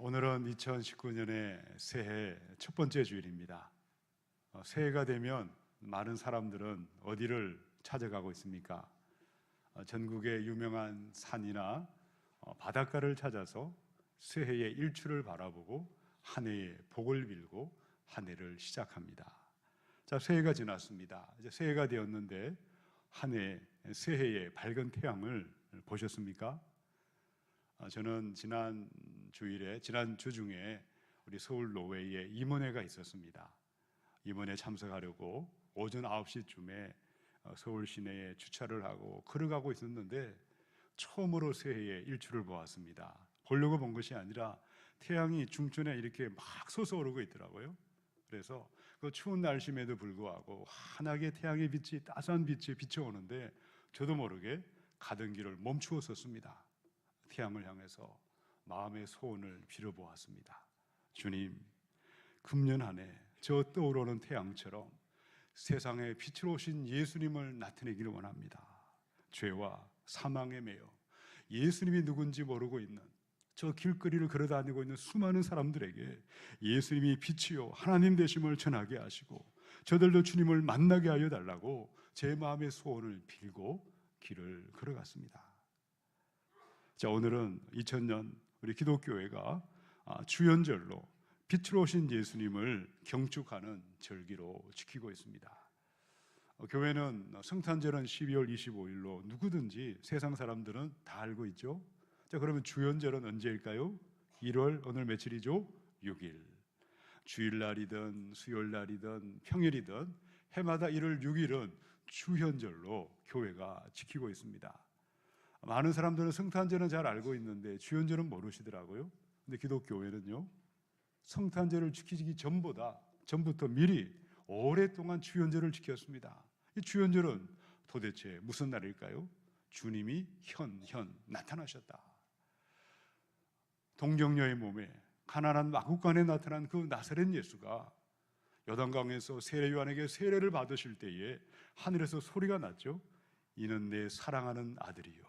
오늘은 2019년의 새해 첫 번째 주일입니다. 새해가 되면 많은 사람들은 어디를 찾아가고 있습니까? 전국의 유명한 산이나 바닷가를 찾아서 새해의 일출을 바라보고 한 해의 복을 빌고 한 해를 시작합니다. 자, 새해가 지났습니다. 이제 새해가 되었는데 한 해 새해의 밝은 태양을 보셨습니까? 저는 지난 주 중에 우리 서울 노회에 임원회가 있었습니다. 임원회 참석하려고 오전 9시쯤에 서울 시내에 주차를 하고 걸어가고 있었는데 처음으로 새해의 일출을 보았습니다. 보려고 본 것이 아니라 태양이 중천에 이렇게 막 솟아오르고 있더라고요. 그래서 그 추운 날씨에도 불구하고 환하게 태양의 빛이 따스한 빛이 비춰오는데 저도 모르게 가던 길을 멈추어 섰습니다. 태양을 향해서 마음의 소원을 빌어보았습니다. 주님, 금년 한 해 저 떠오르는 태양처럼 세상에 빛으로 오신 예수님을 나타내기를 원합니다. 죄와 사망에 매여 예수님이 누군지 모르고 있는 저 길거리를 걸어다니고 있는 수많은 사람들에게 예수님이 빛이요 하나님 되심을 전하게 하시고 저들도 주님을 만나게 하여 달라고 제 마음의 소원을 빌고 길을 걸어갔습니다. 자, 오늘은 2000년 우리 기독교회가 주연절로 빛으로 오신 예수님을 경축하는 절기로 지키고 있습니다. 교회는 성탄절은 12월 25일로 누구든지 세상 사람들은 다 알고 있죠. 자, 그러면 주연절은 언제일까요? 1월 오늘 며칠이죠? 6일. 주일날이든 수요일날이든 평일이든 해마다 1월 6일은 주연절로 교회가 지키고 있습니다. 많은 사람들은 성탄절은 잘 알고 있는데 주연절은 모르시더라고요. 근데 기독교회는요, 성탄절을 지키기 전부터 미리 오랫동안 주연절을 지켰습니다. 이 주연절은 도대체 무슨 날일까요? 주님이 현 나타나셨다. 동정녀의 몸에 가난한 마구간에 나타난 그 나사렛 예수가 요단강에서 세례 요한에게 세례를 받으실 때에 하늘에서 소리가 났죠. 이는 내 사랑하는 아들이요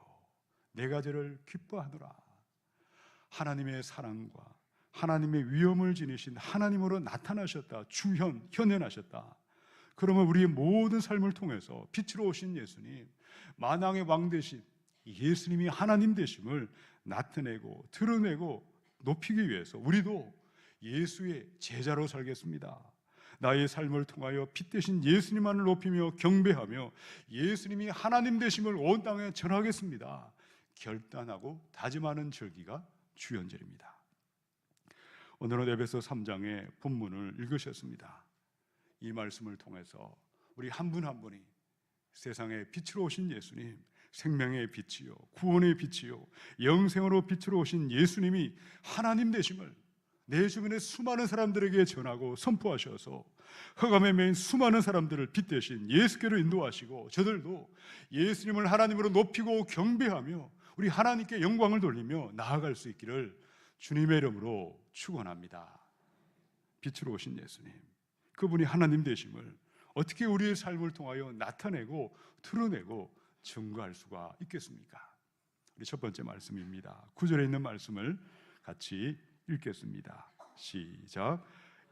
내가 저를 기뻐하노라. 하나님의 사랑과 하나님의 위엄을 지니신 하나님으로 나타나셨다. 현현하셨다. 그러면 우리의 모든 삶을 통해서 빛으로 오신 예수님, 만왕의 왕 되신 예수님이 하나님 되심을 나타내고 드러내고 높이기 위해서 우리도 예수의 제자로 살겠습니다. 나의 삶을 통하여 빛 되신 예수님만을 높이며 경배하며 예수님이 하나님 되심을 온 땅에 전하겠습니다. 결단하고 다짐하는 절기가 주연절입니다. 오늘은 에베소 3장의 본문을 읽으셨습니다. 이 말씀을 통해서 우리 한 분 한 분이 세상에 빛으로 오신 예수님, 생명의 빛이요 구원의 빛이요 영생으로 빛으로 오신 예수님이 하나님 되심을 내 주변의 수많은 사람들에게 전하고 선포하셔서 흑암에 매인 수많은 사람들을 빛 대신 예수께로 인도하시고 저들도 예수님을 하나님으로 높이고 경배하며 우리 하나님께 영광을 돌리며 나아갈 수 있기를 주님의 이름으로 축원합니다. 빛으로 오신 예수님, 그분이 하나님 되심을 어떻게 우리의 삶을 통하여 나타내고 드러내고 증거할 수가 있겠습니까? 우리 첫 번째 말씀입니다. 9절에 있는 말씀을 같이 읽겠습니다. 시작.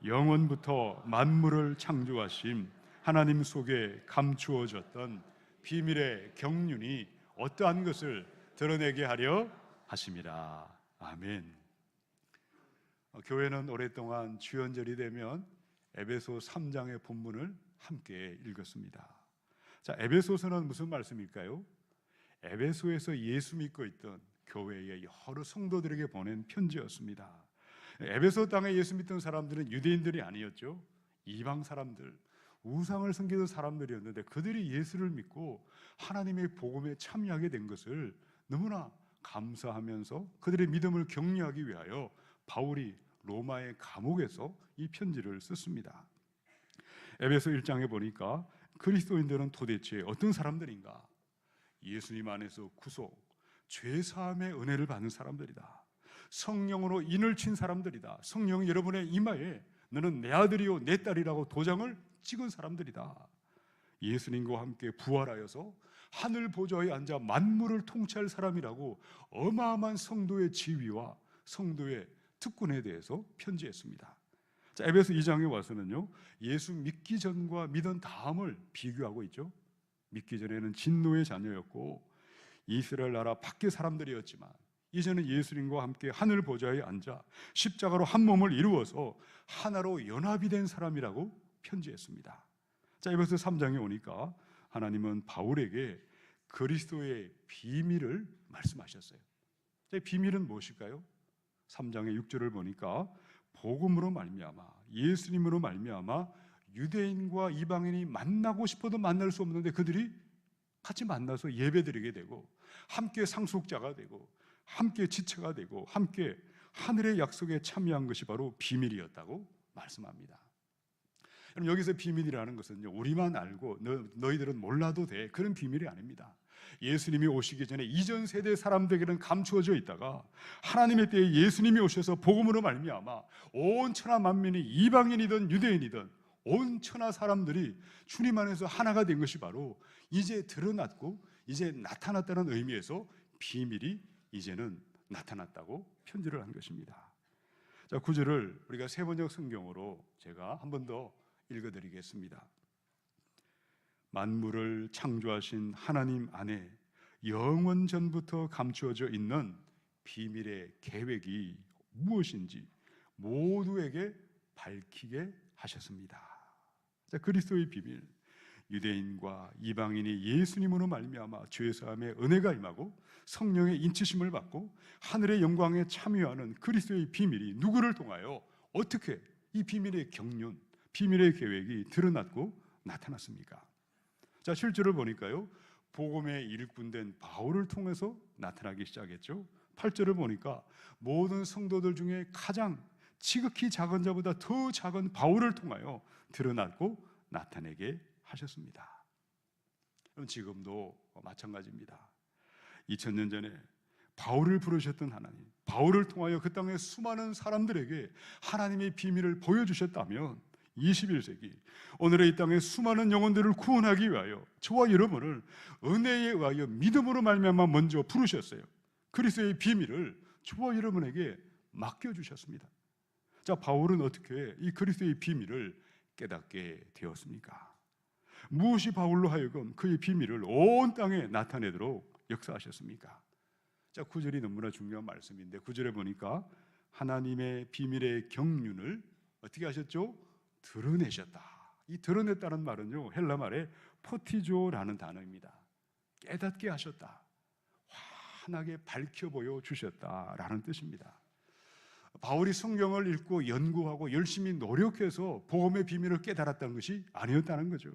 영원부터 만물을 창조하신 하나님 속에 감추어졌던 비밀의 경륜이 어떠한 것을 드러내게 하려 하심이라. 아멘. 교회는 오랫동안 주연절이 되면 에베소 3장의 본문을 함께 읽었습니다. 자, 에베소서는 무슨 말씀일까요? 에베소에서 예수 믿고 있던 교회의 여러 성도들에게 보낸 편지였습니다. 에베소 땅에 예수 믿던 사람들은 유대인들이 아니었죠. 이방 사람들, 우상을 섬기던 사람들이었는데 그들이 예수를 믿고 하나님의 복음에 참여하게 된 것을 너무나 감사하면서 그들의 믿음을 격려하기 위하여 바울이 로마의 감옥에서 이 편지를 썼습니다. 에베소 1장에 보니까 그리스도인들은 도대체 어떤 사람들인가? 예수님 안에서 구속, 죄사함의 은혜를 받는 사람들이다. 성령으로 인을 친 사람들이다. 성령이 여러분의 이마에 너는 내 아들이요 내 딸이라고 도장을 찍은 사람들이다. 예수님과 함께 부활하여서 하늘 보좌에 앉아 만물을 통치할 사람이라고 어마어마한 성도의 지위와 성도의 특권에 대해서 편지했습니다. 자, 에베소 2장에 와서는요, 예수 믿기 전과 믿은 다음을 비교하고 있죠. 믿기 전에는 진노의 자녀였고 이스라엘 나라 밖의 사람들이었지만 이제는 예수님과 함께 하늘 보좌에 앉아 십자가로 한 몸을 이루어서 하나로 연합이 된 사람이라고 편지했습니다. 자, 에베소 3장에 오니까 하나님은 바울에게 그리스도의 비밀을 말씀하셨어요. 자, 비밀은 무엇일까요? 3장의 6절을 보니까 복음으로 말미암아, 예수님으로 말미암아 유대인과 이방인이 만나고 싶어도 만날 수 없는데 그들이 같이 만나서 예배드리게 되고 함께 상속자가 되고 함께 지체가 되고 함께 하늘의 약속에 참여한 것이 바로 비밀이었다고 말씀합니다. 그럼 여기서 비밀이라는 것은요, 우리만 알고 너희들은 몰라도 돼, 그런 비밀이 아닙니다. 예수님이 오시기 전에 이전 세대 사람들에게는 감추어져 있다가 하나님의 때에 예수님이 오셔서 복음으로 말미암아 온 천하 만민이 이방인이든 유대인이든 온 천하 사람들이 주님 안에서 하나가 된 것이 바로 이제 드러났고 이제 나타났다는 의미에서 비밀이 이제는 나타났다고 편지를 한 것입니다. 자, 9절을 우리가 세번역 성경으로 제가 한 번 더 읽어드리겠습니다. 만물을 창조하신 하나님 안에 영원 전부터 감추어져 있는 비밀의 계획이 무엇인지 모두에게 밝히게 하셨습니다. 자, 그리스도의 비밀, 유대인과 이방인이 예수님으로 말미암아 죄사함의 은혜가 임하고 성령의 인치심을 받고 하늘의 영광에 참여하는 그리스도의 비밀이 누구를 통하여 어떻게 이 비밀의 경륜, 비밀의 계획이 드러났고 나타났습니까? 자, 실제로 보니까요, 복음의 일꾼된 바울을 통해서 나타나기 시작했죠. 8절을 보니까 모든 성도들 중에 가장 지극히 작은 자보다 더 작은 바울을 통하여 드러났고 나타내게 하셨습니다. 그럼 지금도 마찬가지입니다. 2000년 전에 바울을 부르셨던 하나님, 바울을 통하여 그 땅의 수많은 사람들에게 하나님의 비밀을 보여주셨다면 21세기 오늘의 이 땅의 수많은 영혼들을 구원하기 위하여 저와 여러분을 은혜에 의하여 믿음으로 말미암아 먼저 부르셨어요. 그리스도의 비밀을 저와 여러분에게 맡겨주셨습니다. 자, 바울은 어떻게 이 그리스도의 비밀을 깨닫게 되었습니까? 무엇이 바울로 하여금 그의 비밀을 온 땅에 나타내도록 역사하셨습니까? 자, 9절이 너무나 중요한 말씀인데 9절에 보니까 하나님의 비밀의 경륜을 어떻게 하셨죠? 드러내셨다. 이 드러냈다는 말은요, 헬라 말에 포티조라는 단어입니다. 깨닫게 하셨다, 환하게 밝혀 보여 주셨다라는 뜻입니다. 바울이 성경을 읽고 연구하고 열심히 노력해서 복음의 비밀을 깨달았다는 것이 아니었다는 거죠.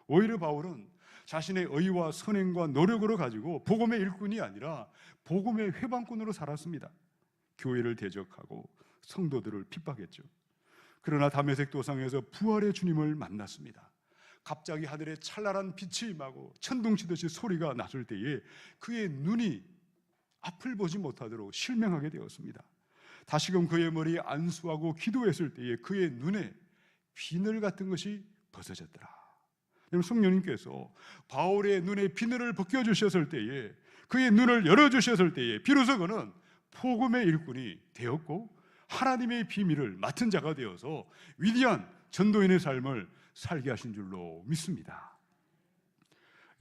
오히려 바울은 자신의 의와 선행과 노력으로 가지고 복음의 일꾼이 아니라 복음의 회방꾼으로 살았습니다. 교회를 대적하고 성도들을 핍박했죠. 그러나 다메섹 도상에서 부활의 주님을 만났습니다. 갑자기 하늘에 찬란한 빛이 임하고 천둥치듯이 소리가 났을 때에 그의 눈이 앞을 보지 못하도록 실명하게 되었습니다. 다시금 그의 머리에 안수하고 기도했을 때에 그의 눈에 비늘 같은 것이 벗어졌더라. 성령님께서 바울의 눈에 비늘을 벗겨주셨을 때에, 그의 눈을 열어주셨을 때에 비로소 그는 복음의 일꾼이 되었고 하나님의 비밀을 맡은 자가 되어서 위대한 전도인의 삶을 살게 하신 줄로 믿습니다.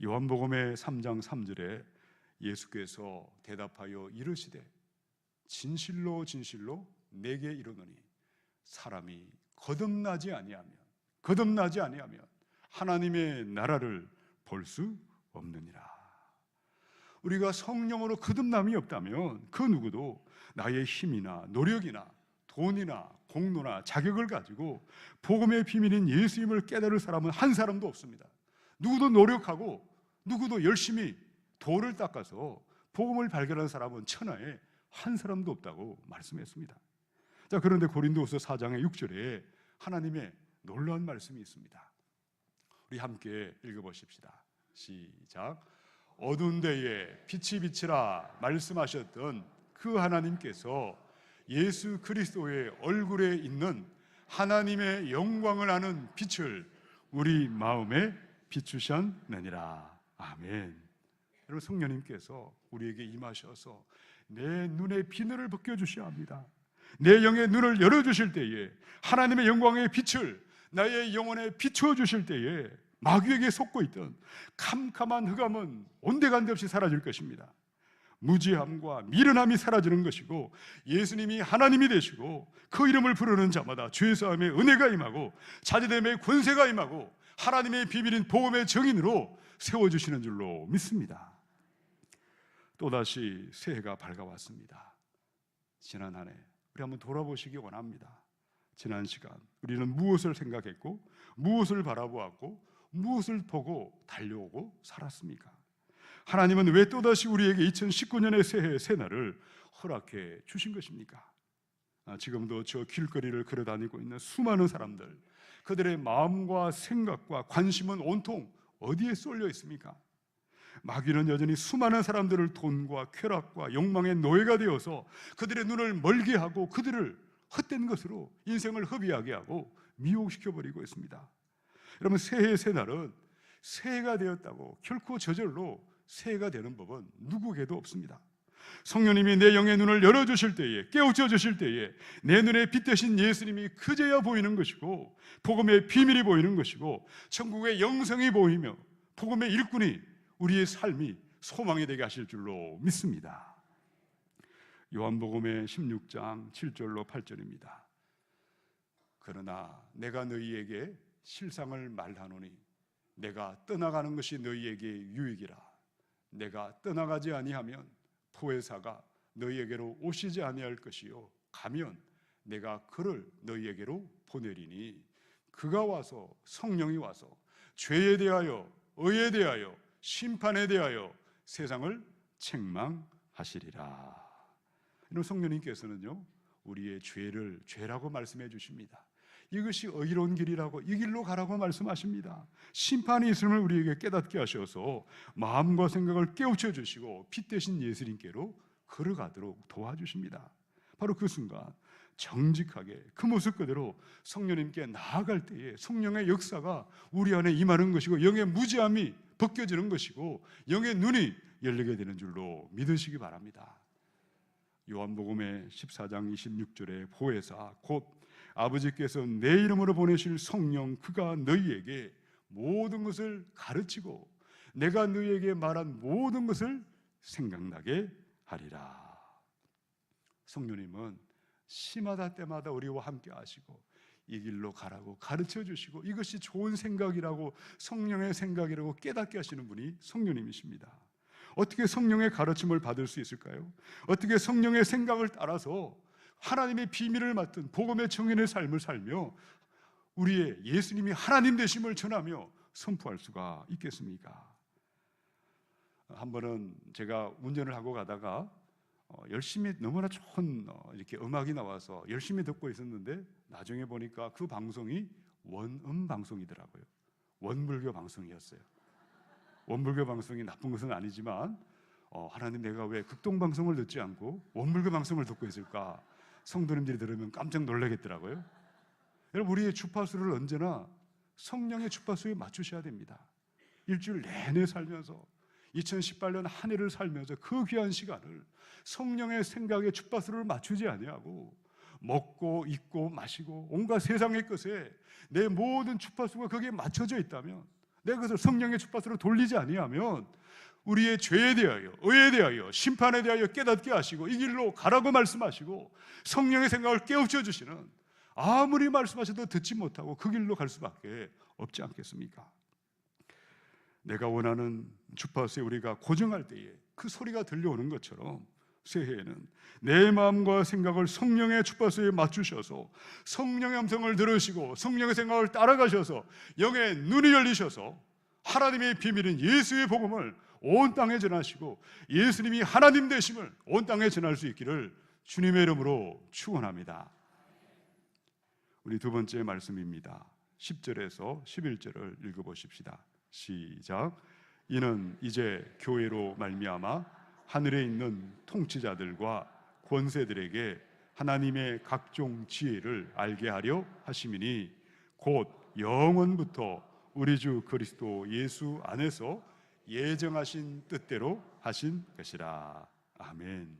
요한복음의 3장 3절에 예수께서 대답하여 이르시되 진실로 진실로 내게 이르노니 사람이 거듭나지 아니하면 하나님의 나라를 볼 수 없느니라. 우리가 성령으로 거듭남이 없다면 그 누구도 나의 힘이나 노력이나 돈이나 공로나 자격을 가지고 복음의 비밀인 예수님을 깨달을 사람은 한 사람도 없습니다. 누구도 노력하고 누구도 열심히 돌을 닦아서 복음을 발견한 사람은 천하에 한 사람도 없다고 말씀했습니다. 자, 그런데 고린도후서 4장의 6절에 하나님의 놀라운 말씀이 있습니다. 우리 함께 읽어보십시다. 시작. 어두운 데에 빛이 비치라 말씀하셨던 그 하나님께서 예수 그리스도의 얼굴에 있는 하나님의 영광을 아는 빛을 우리 마음에 비추셨느니라. 아멘. 여러분, 성령님께서 우리에게 임하셔서 내 눈에 비늘을 벗겨주셔야 합니다. 내 영의 눈을 열어주실 때에, 하나님의 영광의 빛을 나의 영혼에 비추어 주실 때에 마귀에게 속고 있던 캄캄한 흑암은 온데간데 없이 사라질 것입니다. 무지함과 미련함이 사라지는 것이고, 예수님이 하나님이 되시고 그 이름을 부르는 자마다 죄사함의 은혜가 임하고 자제됨의 권세가 임하고 하나님의 비밀인 복음의 증인으로 세워주시는 줄로 믿습니다. 또다시 새해가 밝아왔습니다. 지난 한 해 우리 한번 돌아보시기 원합니다. 지난 시간 우리는 무엇을 생각했고, 무엇을 바라보았고, 무엇을 보고 달려오고 살았습니까? 하나님은 왜 또다시 우리에게 2019년의 새해 새날을 허락해 주신 것입니까? 지금도 저 길거리를 걸어다니고 있는 수많은 사람들, 그들의 마음과 생각과 관심은 온통 어디에 쏠려 있습니까? 마귀는 여전히 수많은 사람들을 돈과 쾌락과 욕망의 노예가 되어서 그들의 눈을 멀게 하고 그들을 헛된 것으로 인생을 허비하게 하고 미혹시켜버리고 있습니다. 여러분, 새해의 새날은 새해가 되었다고 결코 저절로 새해가 되는 법은 누구에게도 없습니다. 성령님이 내 영의 눈을 열어주실 때에, 깨우쳐 주실 때에 내 눈에 빛 대신 예수님이 그제야 보이는 것이고, 복음의 비밀이 보이는 것이고, 천국의 영성이 보이며 복음의 일꾼이 우리의 삶이 소망이 되게 하실 줄로 믿습니다. 요한복음의 16장 7절로 8절입니다. 그러나 내가 너희에게 실상을 말하노니 내가 떠나가는 것이 너희에게 유익이라. 내가 떠나가지 아니하면 보혜사가 너희에게로 오시지 아니할 것이요, 가면 내가 그를 너희에게로 보내리니 그가 와서, 성령이 와서 죄에 대하여, 의에 대하여, 심판에 대하여 세상을 책망하시리라. 이런 성령님께서는요, 우리의 죄를 죄라고 말씀해 주십니다. 이것이 의로운 길이라고, 이 길로 가라고 말씀하십니다. 심판이 있음을 우리에게 깨닫게 하셔서 마음과 생각을 깨우쳐 주시고 빛 대신 예수님께로 걸어가도록 도와주십니다. 바로 그 순간 정직하게 그 모습 그대로 성령님께 나아갈 때에 성령의 역사가 우리 안에 임하는 것이고, 영의 무지함이 벗겨지는 것이고, 영의 눈이 열리게 되는 줄로 믿으시기 바랍니다. 요한복음의 14장 26절에 보혜사 곧 아버지께서 내 이름으로 보내실 성령, 그가 너희에게 모든 것을 가르치고 내가 너희에게 말한 모든 것을 생각나게 하리라. 성령님은 시마다 때마다 우리와 함께 하시고 이 길로 가라고 가르쳐 주시고, 이것이 좋은 생각이라고, 성령의 생각이라고 깨닫게 하시는 분이 성령님이십니다. 어떻게 성령의 가르침을 받을 수 있을까요? 어떻게 성령의 생각을 따라서 하나님의 비밀을 맡은 복음의 증인의 삶을 살며 우리의 예수님이 하나님 되심을 전하며 선포할 수가 있겠습니까? 한 번은 제가 운전을 하고 가다가 열심히, 너무나 좋은 이렇게 음악이 나와서 열심히 듣고 있었는데, 나중에 보니까 그 방송이 원음 방송이더라고요. 원불교 방송이었어요. 원불교 방송이 나쁜 것은 아니지만 하나님, 내가 왜 극동 방송을 듣지 않고 원불교 방송을 듣고 있을까? 성도님들이 들으면 깜짝 놀라겠더라고요. 여러분, 우리의 주파수를 언제나 성령의 주파수에 맞추셔야 됩니다. 일주일 내내 살면서 2018년 한 해를 살면서 그 귀한 시간을 성령의 생각에 주파수를 맞추지 아니하고 먹고 입고 마시고 온갖 세상의 것에 내 모든 주파수가 거기에 맞춰져 있다면, 내가 그것을 성령의 주파수로 돌리지 아니하면 우리의 죄에 대하여, 의에 대하여, 심판에 대하여 깨닫게 하시고 이 길로 가라고 말씀하시고 성령의 생각을 깨우쳐 주시는, 아무리 말씀하셔도 듣지 못하고 그 길로 갈 수밖에 없지 않겠습니까? 내가 원하는 주파수에 우리가 고정할 때에 그 소리가 들려오는 것처럼 새해에는 내 마음과 생각을 성령의 주파수에 맞추셔서 성령의 음성을 들으시고 성령의 생각을 따라가셔서 영의 눈이 열리셔서 하나님의 비밀인 예수의 복음을 온 땅에 전하시고 예수님이 하나님 되심을 온 땅에 전할 수 있기를 주님의 이름으로 축원합니다. 우리 두 번째 말씀입니다. 10절에서 11절을 읽어보십시다. 시작. 이는 이제 교회로 말미암아 하늘에 있는 통치자들과 권세들에게 하나님의 각종 지혜를 알게 하려 하심이니 곧 영원부터 우리 주 그리스도 예수 안에서 예정하신 뜻대로 하신 것이라. 아멘.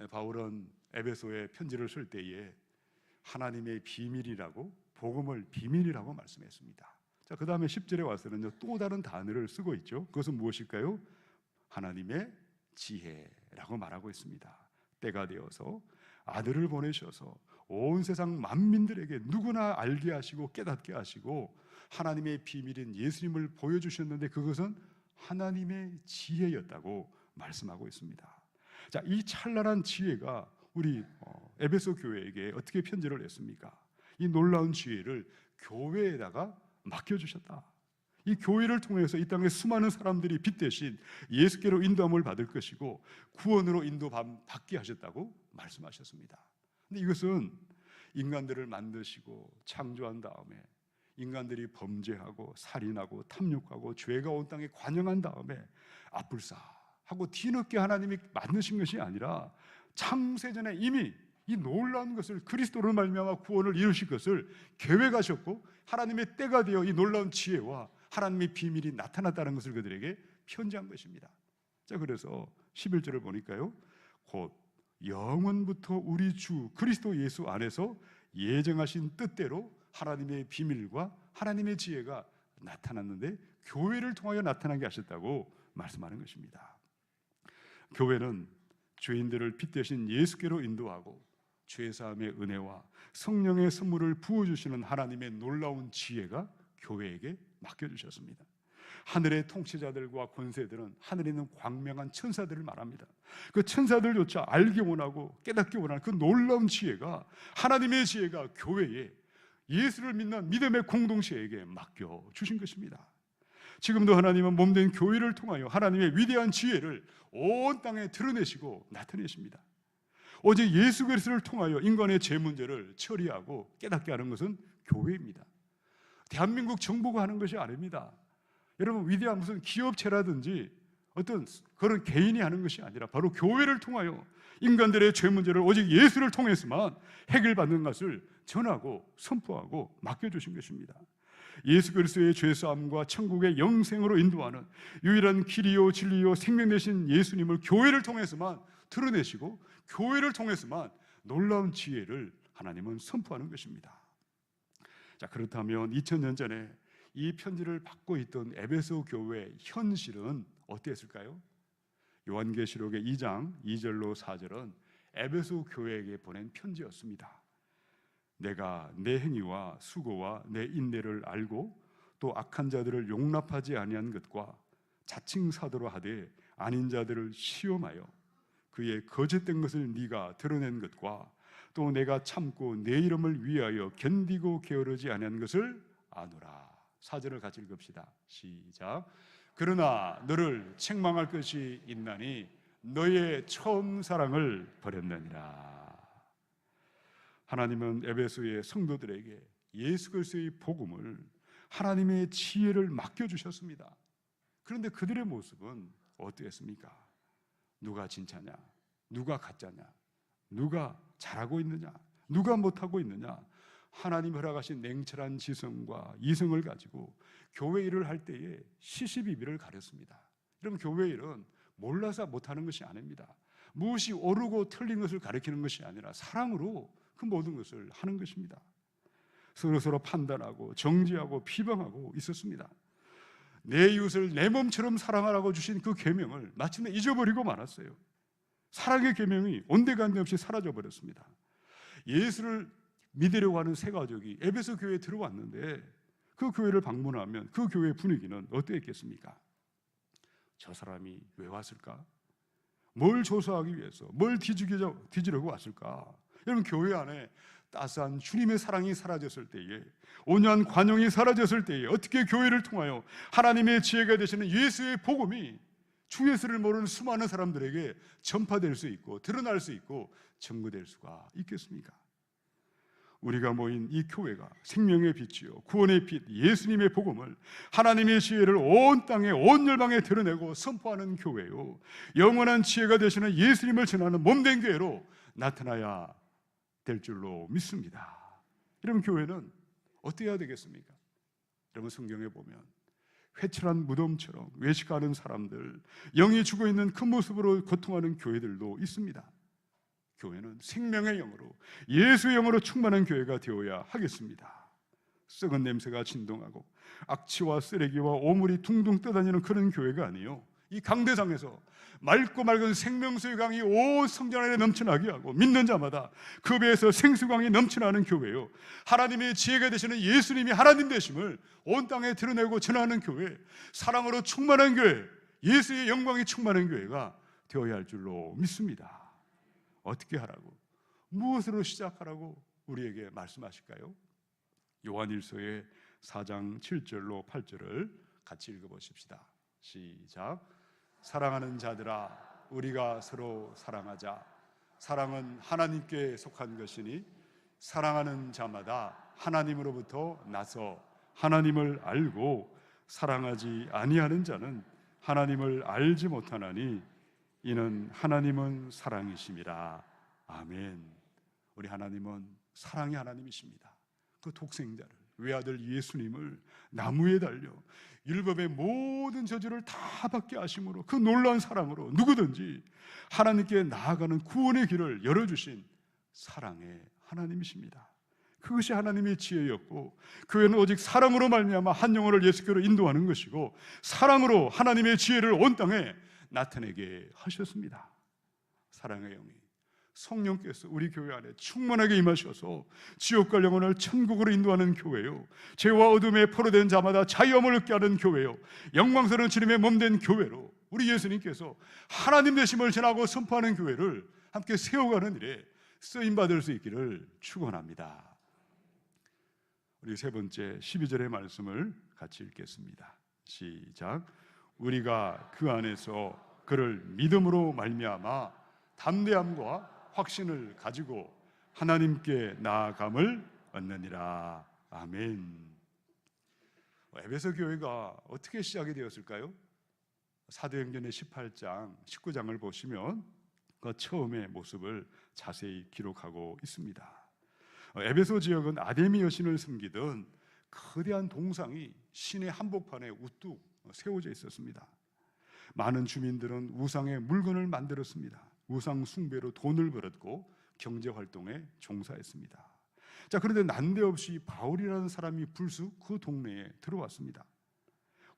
바울은 에베소에 편지를 쓸 때에 하나님의 비밀이라고, 복음을 비밀이라고 말씀했습니다. 자, 그 다음에 10절에 와서는요, 또 다른 단어를 쓰고 있죠. 그것은 무엇일까요? 하나님의 지혜라고 말하고 있습니다. 때가 되어서 아들을 보내셔서 온 세상 만민들에게 누구나 알게 하시고 깨닫게 하시고 하나님의 비밀인 예수님을 보여주셨는데 그것은 하나님의 지혜였다고 말씀하고 있습니다. 자, 이 찬란한 지혜가 우리 에베소 교회에게 어떻게 편지를 냈습니까? 이 놀라운 지혜를 교회에다가 맡겨주셨다. 이 교회를 통해서 이 땅에 수많은 사람들이 빛 대신 예수께로 인도함을 받을 것이고 구원으로 인도받게 하셨다고 말씀하셨습니다. 근데 이것은 인간들을 만드시고 창조한 다음에 인간들이 범죄하고 살인하고 탐욕하고 죄가 온 땅에 관영한 다음에 아뿔싸하고 뒤늦게 하나님이 만드신 것이 아니라 창세전에 이미 이 놀라운 것을 그리스도로 말미암아 구원을 이루실 것을 계획하셨고 하나님의 때가 되어 이 놀라운 지혜와 하나님의 비밀이 나타났다는 것을 그들에게 편지한 것입니다. 자, 그래서 11절을 보니까요, 곧 영원부터 우리 주 그리스도 예수 안에서 예정하신 뜻대로 하나님의 비밀과 하나님의 지혜가 나타났는데 교회를 통하여 나타나게 하셨다고 말씀하는 것입니다. 교회는 죄인들을 빛 대신 예수께로 인도하고 죄사함의 은혜와 성령의 선물을 부어주시는 하나님의 놀라운 지혜가 교회에게 맡겨주셨습니다. 하늘의 통치자들과 권세들은 하늘에 있는 광명한 천사들을 말합니다. 그 천사들조차 알기 원하고 깨닫기 원하는 그 놀라운 지혜가, 하나님의 지혜가 교회에, 예수를 믿는 믿음의 공동체에게 맡겨주신 것입니다. 지금도 하나님은 몸된 교회를 통하여 하나님의 위대한 지혜를 온 땅에 드러내시고 나타내십니다. 오직 예수 그리스도를 통하여 인간의 죄 문제를 처리하고 깨닫게 하는 것은 교회입니다. 대한민국 정부가 하는 것이 아닙니다. 여러분, 위대한 무슨 기업체라든지 어떤 그런 개인이 하는 것이 아니라 바로 교회를 통하여 인간들의 죄 문제를 오직 예수를 통해서만 해결받는 것을 전하고 선포하고 맡겨주신 것입니다. 예수 그리스도의 죄사함과 천국의 영생으로 인도하는 유일한 길이요 진리요 생명 되신 예수님을 교회를 통해서만 드러내시고 교회를 통해서만 놀라운 지혜를 하나님은 선포하는 것입니다. 자, 그렇다면 2000년 전에 이 편지를 받고 있던 에베소 교회의 현실은 어땠을까요? 요한계시록의 2장 2절로 4절은 에베소 교회에게 보낸 편지였습니다. 내가 내 행위와 수고와 내 인내를 알고 또 악한 자들을 용납하지 아니한 것과 자칭 사도로 하되 아닌 자들을 시험하여 그의 거짓된 것을 네가 드러낸 것과 또 내가 참고 내 이름을 위하여 견디고 게으르지 아니한 것을 아노라. 4절을 같이 읽읍시다. 시작. 그러나 너를 책망할 것이 있나니 너의 처음 사랑을 버렸느니라. 하나님은 에베소의 성도들에게 예수 그리스도의 복음을, 하나님의 지혜를 맡겨주셨습니다. 그런데 그들의 모습은 어떠했습니까? 누가 진짜냐? 누가 가짜냐? 누가 잘하고 있느냐? 누가 못하고 있느냐? 하나님 허락하신 냉철한 지성과 이성을 가지고 교회 일을 할 때에 시시비비를 가렸습니다. 여러분, 교회 일은 몰라서 못하는 것이 아닙니다. 무엇이 옳고 틀린 것을 가리키는 것이 아니라 사랑으로 그 모든 것을 하는 것입니다. 서로 판단하고 정죄하고 비방하고 있었습니다. 내 이웃을 내 몸처럼 사랑하라고 주신 그 계명을 마침내 잊어버리고 말았어요. 사랑의 계명이 온데간데 없이 사라져버렸습니다. 예수를 믿으려고 하는 세 가족이 에베소 교회에 들어왔는데 그 교회를 방문하면 그 교회의 분위기는 어땠겠습니까? 저 사람이 왜 왔을까? 뭘 조사하기 위해서, 뭘 뒤지려고 왔을까? 여러분, 교회 안에 따스한 주님의 사랑이 사라졌을 때에, 온유한 관용이 사라졌을 때에 어떻게 교회를 통하여 하나님의 지혜가 되시는 예수의 복음이 주 예수를 모르는 수많은 사람들에게 전파될 수 있고 드러날 수 있고 증거될 수가 있겠습니까? 우리가 모인 이 교회가 생명의 빛이요 구원의 빛 예수님의 복음을, 하나님의 지혜를 온 땅에 온 열방에 드러내고 선포하는 교회요, 영원한 지혜가 되시는 예수님을 전하는 몸된 교회로 나타나야 될 줄로 믿습니다. 여러분, 교회는 어때야 되겠습니까? 여러분, 성경에 보면 회칠한 무덤처럼 외식하는 사람들, 영이 죽어있는 그 모습으로 고통하는 교회들도 있습니다. 교회는 생명의 영으로, 예수의 영으로 충만한 교회가 되어야 하겠습니다. 썩은 냄새가 진동하고 악취와 쓰레기와 오물이 둥둥 떠다니는 그런 교회가 아니요, 이 강대상에서 맑고 맑은 생명수의 강이 온 성전 안에 넘쳐나게 하고 믿는 자마다 그 배에서 생수강이 넘쳐나는 교회요, 하나님의 지혜가 되시는 예수님이 하나님 되심을 온 땅에 드러내고 전하는 교회, 사랑으로 충만한 교회, 예수의 영광이 충만한 교회가 되어야 할 줄로 믿습니다. 어떻게 하라고, 무엇으로 시작하라고 우리에게 말씀하실까요? 요한일서의 4장 7절로 8절을 같이 읽어보십시다. 시작. 사랑하는 자들아, 우리가 서로 사랑하자. 사랑은 하나님께 속한 것이니 사랑하는 자마다 하나님으로부터 나서 하나님을 알고, 사랑하지 아니하는 자는 하나님을 알지 못하나니 이는 하나님은 사랑이심이라. 아멘. 우리 하나님은 사랑의 하나님이십니다. 그 독생자를, 외아들 예수님을 나무에 달려 율법의 모든 저주를 다 받게 하심으로, 그 놀라운 사랑으로 누구든지 하나님께 나아가는 구원의 길을 열어주신 사랑의 하나님이십니다. 그것이 하나님의 지혜였고, 교회는 오직 사랑으로 말미암아 한 영혼을 예수께로 인도하는 것이고, 사랑으로 하나님의 지혜를 온 땅에 나타내게 하셨습니다. 사랑의 영이, 성령께서 우리 교회 안에 충만하게 임하셔서 지옥 갈 영혼을 천국으로 인도하는 교회요, 죄와 어둠에 포로된 자마다 자유함을 얻게 하는 교회요, 영광스러운 주님의 몸된 교회로 우리 예수님께서 하나님 되심을 전하고 선포하는 교회를 함께 세워가는 일에 쓰임받을 수 있기를 축원합니다. 우리 세 번째 12절의 말씀을 같이 읽겠습니다. 시작. 우리가 그 안에서 그를 믿음으로 말미암아 담대함과 확신을 가지고 하나님께 나아감을 얻느니라. 아멘. 에베소 교회가 어떻게 시작이 되었을까요? 사도행전의 18장, 19장을 보시면 그 처음의 모습을 자세히 기록하고 있습니다. 에베소 지역은 아데미 여신을 섬기던 거대한 동상이 시내 한복판에 우뚝 세워져 있었습니다. 많은 주민들은 우상의 물건을 만들었습니다. 우상 숭배로 돈을 벌었고 경제 활동에 종사했습니다. 자, 그런데 난데없이 바울이라는 사람이 불쑥 그 동네에 들어왔습니다.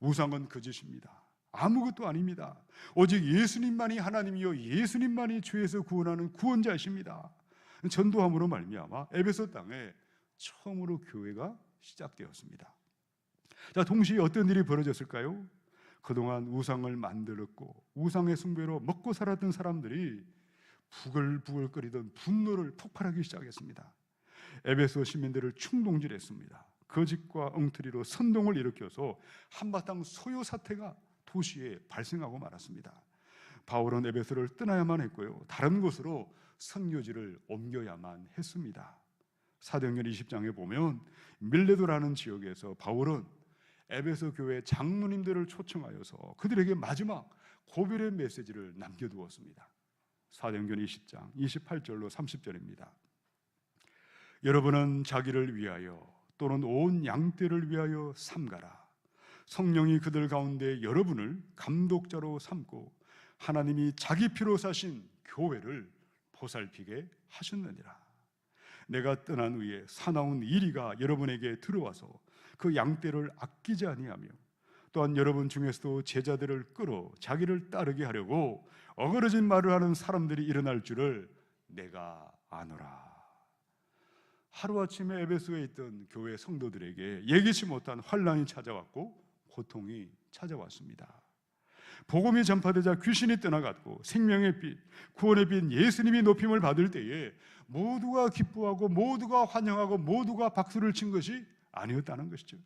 우상은 거짓입니다. 아무것도 아닙니다. 오직 예수님만이 하나님이요 예수님만이 죄에서 구원하는 구원자이십니다. 전도함으로 말미암아 에베소 땅에 처음으로 교회가 시작되었습니다. 자, 동시에 어떤 일이 벌어졌을까요? 그동안 우상을 만들었고 우상의 숭배로 먹고 살았던 사람들이 부글부글거리던 분노를 폭발하기 시작했습니다. 에베소 시민들을 충동질했습니다. 거짓과 엉터리로 선동을 일으켜서 한바탕 소요 사태가 도시에 발생하고 말았습니다. 바울은 에베소를 떠나야만 했고요, 다른 곳으로 선교지를 옮겨야만 했습니다. 사도행전 20장에 보면 밀레도라는 지역에서 바울은 에베소 교회 장로님들을 초청하여서 그들에게 마지막 고별의 메시지를 남겨두었습니다. 사도행전 20장 28절로 30절입니다. 여러분은 자기를 위하여 또는 온 양떼를 위하여 삼가라. 성령이 그들 가운데 여러분을 감독자로 삼고 하나님이 자기 피로 사신 교회를 보살피게 하셨느니라. 내가 떠난 후에 사나운 이리가 여러분에게 들어와서 그 양떼를 아끼지 아니하며 또한 여러분 중에서도 제자들을 끌어 자기를 따르게 하려고 어그러진 말을 하는 사람들이 일어날 줄을 내가 아노라. 하루아침에 에베소에 있던 교회 성도들에게 예기치 못한 환난이 찾아왔고 고통이 찾아왔습니다. 복음이 전파되자 귀신이 떠나갔고 생명의 빛, 구원의 빛 예수님이 높임을 받을 때에 모두가 기뻐하고 모두가 환영하고 모두가 박수를 친 것이 아니었다는 것이죠.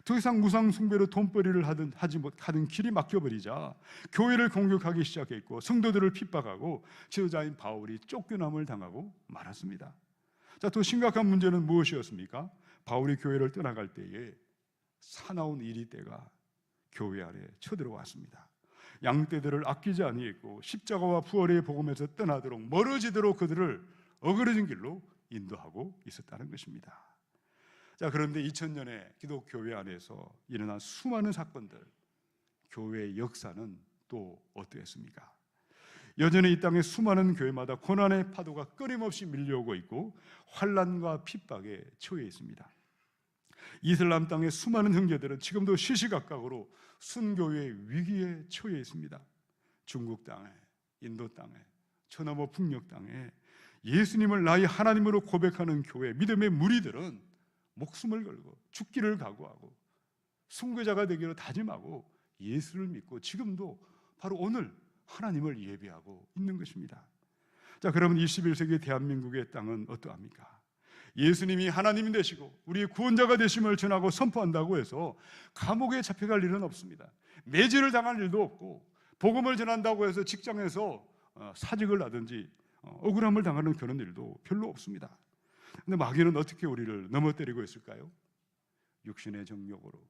더 이상 무상 숭배로 돈벌이를 하든 길이 막혀버리자 교회를 공격하기 시작했고 성도들을 핍박하고 지도자인 바울이 쫓겨남을 당하고 말았습니다. 자, 더 심각한 문제는 무엇이었습니까? 바울이 교회를 떠나갈 때에 사나운 이리떼가 교회 안에 쳐들어왔습니다. 양떼들을 아끼지 아니했고 십자가와 부활의 복음에서 떠나도록 멀어지도록 그들을 어그러진 길로 인도하고 있었다는 것입니다. 자, 그런데 2000년의 기독교회 안에서 일어난 수많은 사건들, 교회의 역사는 또 어떠했습니까? 여전히 이 땅의 수많은 교회마다 고난의 파도가 끊임없이 밀려오고 있고 환난과 핍박에 처해 있습니다. 이슬람 땅의 수많은 형제들은 지금도 시시각각으로 순교의 위기에 처해 있습니다. 중국 땅에, 인도 땅에, 저너머 북녘 땅에 예수님을 나의 하나님으로 고백하는 교회, 믿음의 무리들은 목숨을 걸고 죽기를 각오하고 순교자가 되기로 다짐하고 예수를 믿고 지금도 바로 오늘 하나님을 예배하고 있는 것입니다. 자, 그러면 21세기 대한민국의 땅은 어떠합니까? 예수님이 하나님이 되시고 우리의 구원자가 되심을 전하고 선포한다고 해서 감옥에 잡혀갈 일은 없습니다. 매질을 당할 일도 없고 복음을 전한다고 해서 직장에서 사직을 하든지 억울함을 당하는 그런 일도 별로 없습니다. 그런데 마귀는 어떻게 우리를 넘어뜨리고 있을까요? 육신의 정욕으로,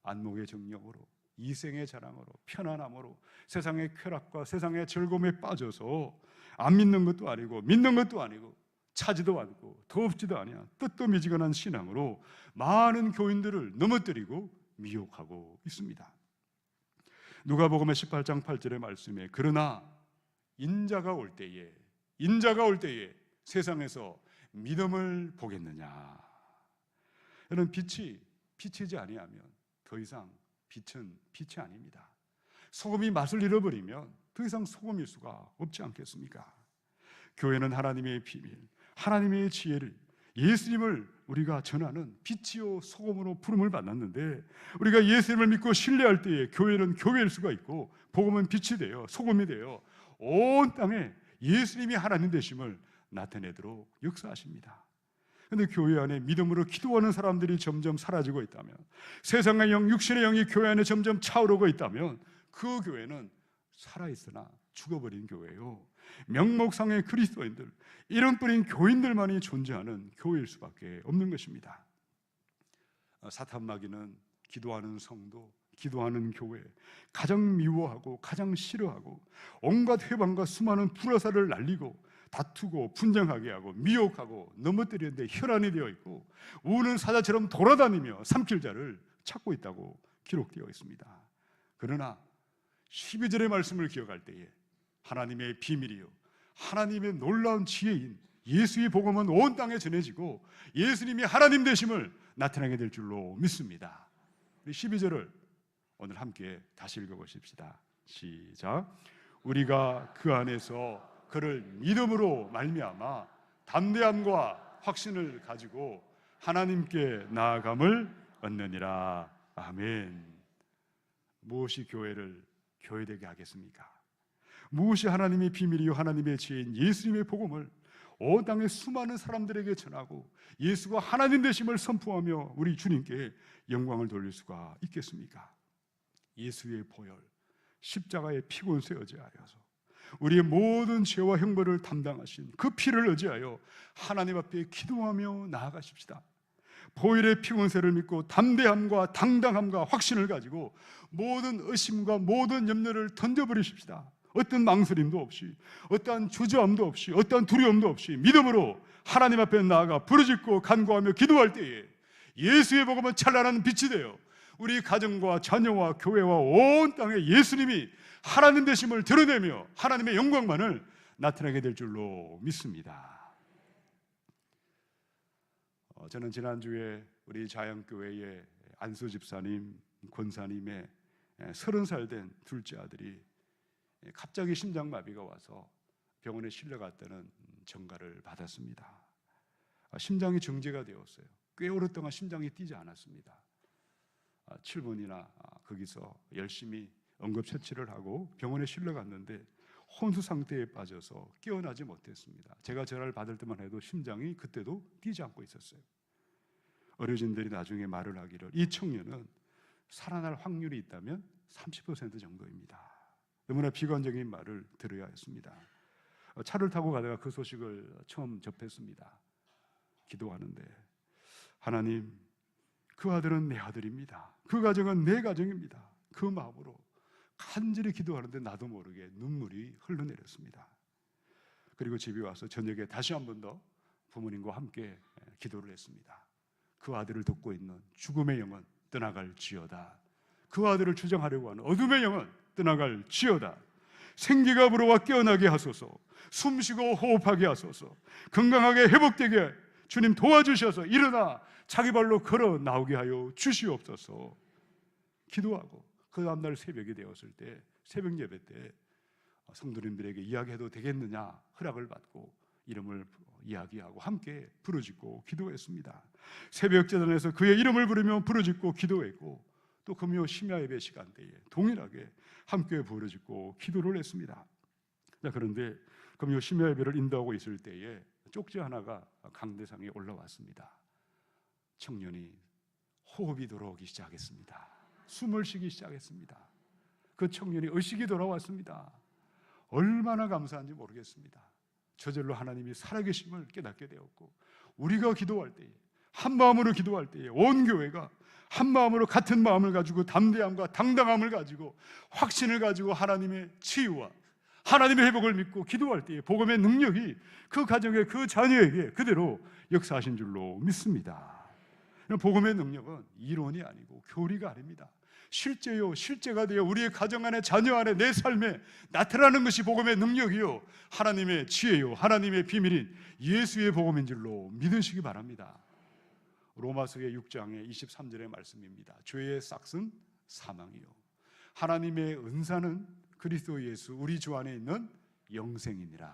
안목의 정욕으로, 이생의 자랑으로, 편안함으로, 세상의 쾌락과 세상의 즐거움에 빠져서 안 믿는 것도 아니고 믿는 것도 아니고 차지도 않고 더없지도 아니야 뜻도 미지근한 신앙으로 많은 교인들을 넘어뜨리고 미혹하고 있습니다. 누가복음의 18장 8절의 말씀에 그러나 인자가 올 때에 세상에서 믿음을 보겠느냐. 이런 빛이 비치지 아니하면 더 이상 빛은 빛이 아닙니다. 소금이 맛을 잃어버리면 더 이상 소금일 수가 없지 않겠습니까? 교회는 하나님의 비밀, 하나님의 지혜를, 예수님을 우리가 전하는 빛이요 소금으로 부름을 받았는데 우리가 예수님을 믿고 신뢰할 때에 교회는 교회일 수가 있고 복음은 빛이 되어 소금이 되어 온 땅에 예수님이 하나님 되심을 나타내도록 역사하십니다. 그런데 교회 안에 믿음으로 기도하는 사람들이 점점 사라지고 있다면, 세상의 영, 육신의 영이 교회 안에 점점 차오르고 있다면 그 교회는 살아있으나 죽어버린 교회요, 명목상의 그리스도인들, 이름뿐인 교인들만이 존재하는 교회일 수밖에 없는 것입니다. 사탄마귀는 기도하는 성도, 기도하는 교회, 가장 미워하고 가장 싫어하고 온갖 회방과 수많은 불화살을 날리고 다투고 분쟁하게 하고 미혹하고 넘어뜨리는데 혈안이 되어 있고 우는 사자처럼 돌아다니며 삼킬 자를 찾고 있다고 기록되어 있습니다. 그러나 12절의 말씀을 기억할 때에 하나님의 비밀이요 하나님의 놀라운 지혜인 예수의 복음은 온 땅에 전해지고 예수님이 하나님 되심을 나타나게 될 줄로 믿습니다. 우리 12절을 오늘 함께 다시 읽어보십시다. 시작. 우리가 그 안에서 그를 믿음으로 말미암아 담대함과 확신을 가지고 하나님께 나아감을 얻느니라. 아멘. 무엇이 교회를 교회되게 하겠습니까? 무엇이 하나님의 비밀이요 하나님의 지혜인 예수님의 복음을 온 땅의 수많은 사람들에게 전하고 예수가 하나님 되심을 선포하며 우리 주님께 영광을 돌릴 수가 있겠습니까? 예수의 보혈, 십자가의 피곤세 의지하여서 우리의 모든 죄와 형벌을 담당하신 그 피를 의지하여 하나님 앞에 기도하며 나아가십시다. 보혈의 피곤세를 믿고 담대함과 당당함과 확신을 가지고 모든 의심과 모든 염려를 던져버리십시다. 어떤 망설임도 없이, 어떠한 주저함도 없이, 어떠한 두려움도 없이 믿음으로 하나님 앞에 나아가 부르짖고 간구하며 기도할 때에 예수의 복음은 찬란한 빛이 되어 우리 가정과 자녀와 교회와 온 땅에 예수님이 하나님 되심을 드러내며 하나님의 영광만을 나타나게 될 줄로 믿습니다. 저는 지난주에 우리 자양교회의 안수 집사님, 권사님의 30살 된 둘째 아들이 갑자기 심장마비가 와서 병원에 실려갔다는 전가를 받았습니다. 심장이 정지가 되었어요. 꽤 오랫동안 심장이 뛰지 않았습니다. 7분이나 거기서 열심히 응급처치를 하고 병원에 실려갔는데 혼수 상태에 빠져서 깨어나지 못했습니다. 제가 전화를 받을 때만 해도 심장이 그때도 뛰지 않고 있었어요. 의료진들이 나중에 말을 하기를 이 청년은 살아날 확률이 있다면 30% 정도입니다. 너무나 비관적인 말을 들어야 했습니다. 차를 타고 가다가 그 소식을 처음 접했습니다. 기도하는데 하나님, 그 아들은 내 아들입니다. 그 가정은 내 가정입니다. 그 마음으로 간절히 기도하는데 나도 모르게 눈물이 흘러내렸습니다. 그리고 집에 와서 저녁에 다시 한 번 더 부모님과 함께 기도를 했습니다. 그 아들을 돕고 있는 죽음의 영은 떠나갈지어다. 그 아들을 추정하려고 하는 어둠의 영은 떠나갈지어다. 생기가 불어와 깨어나게 하소서. 숨쉬고 호흡하게 하소서. 건강하게 회복되게 주님 도와주셔서 일어나 자기 발로 걸어 나오게 하여 주시옵소서. 기도하고 그 다음날 새벽이 되었을 때, 새벽 예배 때 성도님들에게 이야기해도 되겠느냐 허락을 받고 이름을 이야기하고 함께 부르짖고 기도했습니다. 새벽 제단에서 그의 이름을 부르며 부르짖고 기도했고, 또 금요 심야 예배 시간대에 동일하게 함께 부르짖고 기도를 했습니다. 그런데 금요 심야 예배를 인도하고 있을 때에 쪽지 하나가 강대상에 올라왔습니다. 청년이 호흡이 돌아오기 시작했습니다. 숨을 쉬기 시작했습니다. 그 청년이 의식이 돌아왔습니다. 얼마나 감사한지 모르겠습니다. 저절로 하나님이 살아계심을 깨닫게 되었고, 우리가 기도할 때에, 한 마음으로 기도할 때에 온 교회가 한 마음으로 같은 마음을 가지고 담대함과 당당함을 가지고 확신을 가지고 하나님의 치유와 하나님의 회복을 믿고 기도할 때에 복음의 능력이 그 가정에, 그 자녀에게 그대로 역사하신 줄로 믿습니다. 복음의 능력은 이론이 아니고 교리가 아닙니다. 실제요, 실제가 되어 우리의 가정 안에, 자녀 안에, 내 삶에 나타나는 것이 복음의 능력이요, 하나님의 지혜요, 하나님의 비밀인 예수의 복음인 줄로 믿으시기 바랍니다. 로마서의 6장의 23절의 말씀입니다. 죄의 싹은 사망이요, 하나님의 은사는 그리스도 예수 우리 주 안에 있는 영생이니라.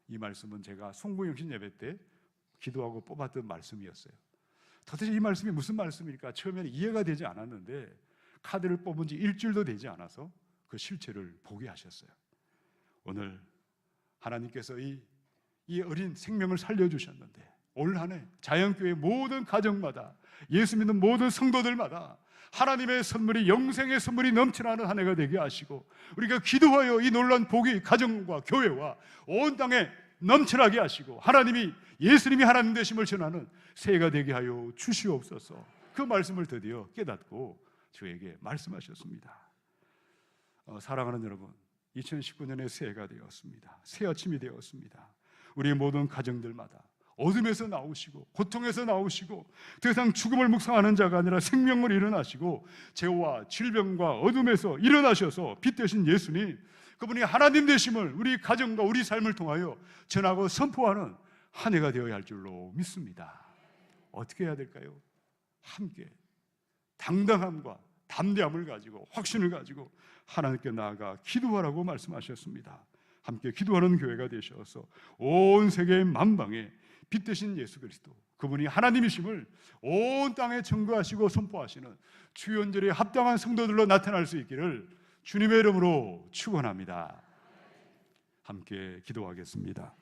이 말씀은 제가 송구영신 예배 때 기도하고 뽑았던 말씀이었어요. 도대체 이 말씀이 무슨 말씀일까 처음에는 이해가 되지 않았는데, 카드를 뽑은 지 일주일도 되지 않아서 그 실체를 보게 하셨어요. 오늘 하나님께서 이 어린 생명을 살려주셨는데, 올 한 해 자연교회 모든 가정마다, 예수 믿는 모든 성도들마다 하나님의 선물이, 영생의 선물이 넘쳐나는 한 해가 되게 하시고, 우리가 기도하여 이 놀라운 복이 가정과 교회와 온 땅에 넘쳐나게 하시고, 하나님이, 예수님이 하나님 되심을 전하는 새해가 되게 하여 주시옵소서. 그 말씀을 드디어 깨닫고 저에게 말씀하셨습니다. 사랑하는 여러분, 2019년의 새해가 되었습니다. 새 아침이 되었습니다. 우리 모든 가정들마다 어둠에서 나오시고 고통에서 나오시고 더 이상 죽음을 묵상하는 자가 아니라 생명을 일어나시고 죄와 질병과 어둠에서 일어나셔서 빛 되신 예수님, 그분이 하나님 되심을 우리 가정과 우리 삶을 통하여 전하고 선포하는 한 해가 되어야 할 줄로 믿습니다. 어떻게 해야 될까요? 함께 당당함과 담대함을 가지고, 확신을 가지고 하나님께 나아가 기도하라고 말씀하셨습니다. 함께 기도하는 교회가 되셔서 온 세계 만방에 빛 되신 예수 그리스도, 그분이 하나님이심을 온 땅에 증거하시고 선포하시는 주연절에 합당한 성도들로 나타날 수 있기를 주님의 이름으로 축원합니다. 함께 기도하겠습니다.